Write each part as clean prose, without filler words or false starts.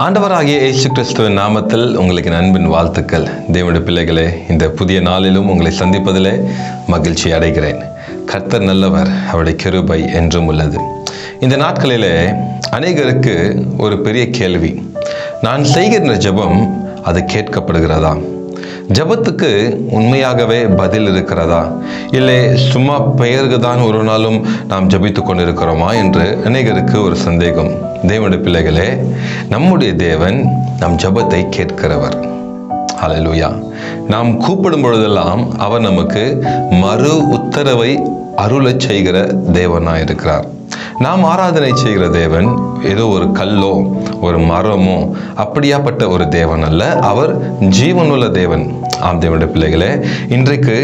ஆண்டவராகிய இயேசு கிறிஸ்துவின் நாமத்தில் உங்களுக்கு அன்பின் வாழ்த்துக்கள். தேவனுடைய பிள்ளைகளே, இந்த புதிய நாளிலும் உங்களை சந்திப்பதிலே மகிழ்ச்சி அடைகிறேன். கர்த்தர் நல்லவர், அவருடைய கிருபை என்றும் உள்ளது. இந்த நாட்களிலே அநேகருக்கு ஒரு பெரிய கேள்வி, நான் செய்கின்ற ஜெபம் அது கேட்கப்படுகிறதா? ஜெபத்துக்கு உண்மையாகவே பதில் இருக்கிறதா? இல்லை சும்மா பெயருக்கு தான் ஒரு நாளும் நாம் ஜெபித்து கொண்டிருக்கிறோமா என்று அநேகருக்கு ஒரு சந்தேகம். தேவனுடைய பிள்ளைகளே, நம்முடைய தேவன் நம் ஜெபத்தை கேட்கிறவர். ஹல்லேலூயா. நாம் கூப்பிடும் பொழுதெல்லாம் அவர் நமக்கு மறு உத்தரவை அருளச் செய்கிற தேவனாய் இருக்கிறார். நாம் ஆராதனை செய்கிற தேவன் ஏதோ ஒரு கல்லோ ஒரு மரமோ அப்படியாப்பட்ட ஒரு தேவன் அல்ல. அவர் ஜீவனுள்ள தேவன். ஆம் தேவனுடைய பிள்ளைகளே, இன்றைக்கு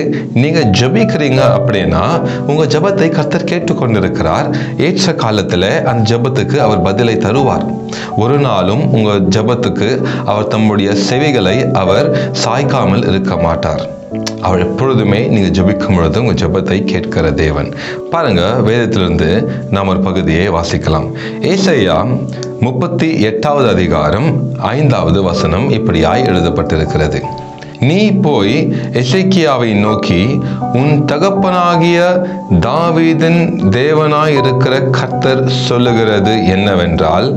நீங்க ஜெபிக்கிறீங்க அப்படின்னா உங்க ஜெபத்தை கர்த்தர் கேட்டுக்கொண்டிருக்கிறார். ஏற்ற காலத்துல அந்த ஜெபத்துக்கு அவர் பதிலை தருவார். ஒரு நாளும் உங்க ஜெபத்துக்கு அவர் தம்முடைய செவிகளை அவர் சாய்க்காமல் இருக்க மாட்டார். அவர் எப்பொழுதுமே நீங்க ஜெபிக்கும் பொழுது உங்க ஜெபத்தை கேட்கிற தேவன். பாருங்க, வேதத்திலிருந்து நாம் ஒரு பகுதியை வாசிக்கலாம். ஏசாயா 38வது அதிகாரம் 5வது வசனம் இப்படியாய் எழுதப்பட்டிருக்கிறது. நீ போய் எசேக்கியாவை நோக்கி, உன் தகப்பனாகிய தாவீதின் தேவனாய் இருக்கிற கர்த்தர் சொல்லுகிறது என்னவென்றால்,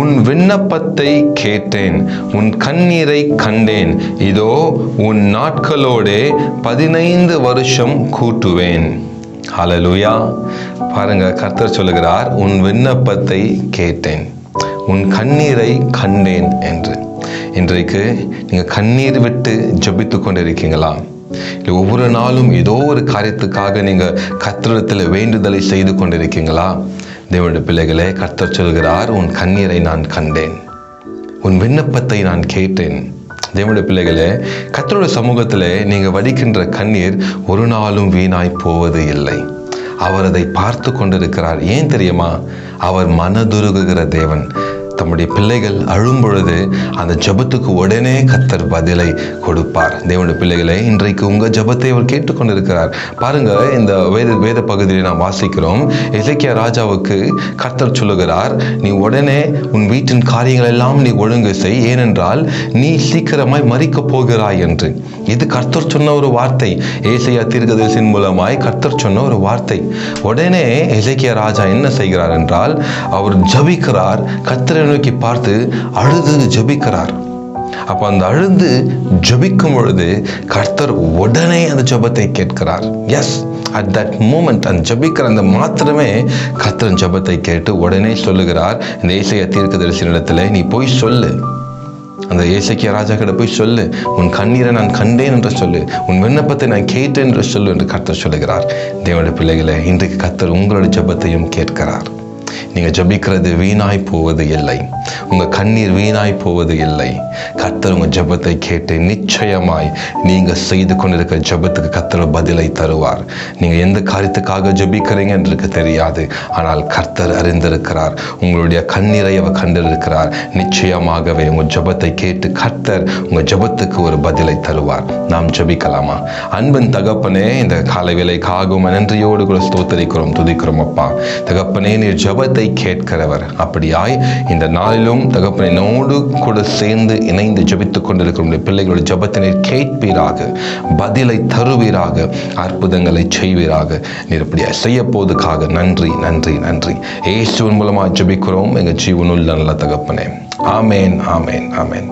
உன் விண்ணப்பத்தை கேட்டேன், உன் கண்ணீரை கண்டேன், இதோ உன் நாட்களோடே 15 வருஷம் கூட்டுவேன். ஹல்லேலூயா. பாருங்க, கர்த்தர் சொல்லுகிறார், உன் விண்ணப்பத்தை கேட்டேன், உன் கண்ணீரை கண்டேன் என்று. இன்றைக்கு நீங்க கண்ணீர் விட்டு ஜெபித்து கொண்டிருக்கீங்களா? இல்லை ஒவ்வொரு நாளும் ஏதோ ஒரு காரியத்துக்காக நீங்க கர்த்தரிடத்தில் வேண்டுதலை செய்து கொண்டிருக்கீங்களா? தேவனுடைய பிள்ளைகளே, கர்த்தர் சொல்கிறார், உன் கண்ணீரை நான் கண்டேன், உன் விண்ணப்பத்தை நான் கேட்டேன். தேவனுடைய பிள்ளைகளே, கர்த்தருடைய சமூகத்திலே நீங்க வடிக்கின்ற கண்ணீர் ஒரு நாளும் வீணாய் போவது இல்லை. அவர் அதை பார்த்து கொண்டிருக்கிறார். ஏன் தெரியுமா? அவர் மனதுருகுகிற தேவன். தம்முடைய பிள்ளைகள் அழும் பொழுது அந்த ஜெபத்துக்கு உடனே கர்த்தர் பதிலை கொடுப்பார். தேவனுடைய பிள்ளைகளை, இன்றைக்கு உங்க ஜெபத்தை அவர் கேட்டுக்கொண்டிருக்கிறார். பாருங்க, இந்த வேத பகுதியை நாம் வாசிக்கிறோம். எசேக்கியா ராஜாவுக்கு கர்த்தர் சொல்லுகிறார், நீ உடனே உன் வீட்டின் காரியங்கள் எல்லாம் நீ ஒழுங்கு செய், ஏனென்றால் நீ சீக்கிரமாய் மரிக்க போகிறாய் என்று. இது கர்த்தர் சொன்ன ஒரு வார்த்தை. ஏசாயா தீர்க்கதரிசியின் மூலமாய் கர்த்தர் சொன்ன ஒரு வார்த்தை. உடனே எசேக்கியா ராஜா என்ன செய்கிறார் என்றால், அவர் ஜெபிக்கிறார். கர்த்தரை நோக்கி பார்த்து அழுது ஜெபிக்கிறார். அப்ப அந்த அழுது ஜெபிக்கும் பொழுது கர்த்தர் உடனே அந்த ஜெபத்தை கேட்கிறார். எஸ், அட் தட் மூமெண்ட் அந்த ஜெபிக்கிற அந்த மாத்திரமே கர்த்தர் ஜெபத்தை கேட்டு உடனே சொல்லுகிறார், இந்த ஏசாயா தீர்க்கதரிசியினிடத்துல நீ போய் சொல்லு, அந்த ஏசேக்கியா ராஜா கிட்ட போய் சொல்லு, உன் கண்ணீரை நான் கண்டேன் என்று சொல்லு, உன் விண்ணப்பத்தை நான் கேட்டேன் என்று சொல்லு என்று கர்த்தர் சொல்லுகிறார். தேவனுடைய பிள்ளைகளே, இன்றைக்கு கர்த்தர் உங்களுடைய ஜெபத்தையும் கேட்கிறார். நீங்க ஜெபிக்கிறது வீணாய் போவது இல்லை, உங்க கண்ணீர் வீணாய் போவது இல்லை. கர்த்தர் உங்க ஜெபத்தை கேட்டு நிச்சயமாய் நீங்க செய்து கொண்டிருக்கிற ஜெபத்துக்கு கர்த்தர் பதிலை தருவார். நீங்க எந்த காரியத்துக்காக ஜெபிக்கிறீங்க என்று தெரியாது, ஆனால் கர்த்தர் அறிந்திருக்கிறார். உங்களுடைய கண்ணீரை அவர் கண்டிருக்கிறார். நிச்சயமாகவே உங்க ஜெபத்தை கேட்டு கர்த்தர் உங்க ஜெபத்துக்கு ஒரு பதிலை தருவார். நாம் ஜெபிக்கலாமா? அன்பின் தகப்பனே, இந்த காலை வேளைக்காகவும் நன்றியோடு கூட ஸ்தோத்திரிக்கிறோம், துதிக்கிறோம். அப்பா தகப்பனே, நீர் ஜெபத்தை கேட்கிறவர். அப்படியாய் இந்த நாளிலும் தகப்பனே என்னோடு கூட சேர்ந்து இணைந்து ஜெபித்துக் கொண்டிருக்கிற பிள்ளைகளுடைய ஜெபத்தினை கேட்பீராக, பதிலை தருவீராக, அற்புதங்களை செய்வீராக. நீர் அப்படியா செய்ய போவதற்காக நன்றி நன்றி நன்றி. இயேசுவின் மூலமாக ஜெபிக்கிறோம் எங்கள் ஜீவனுள்ள நல்ல தகப்பனே. ஆமேன் ஆமேன் ஆமேன்.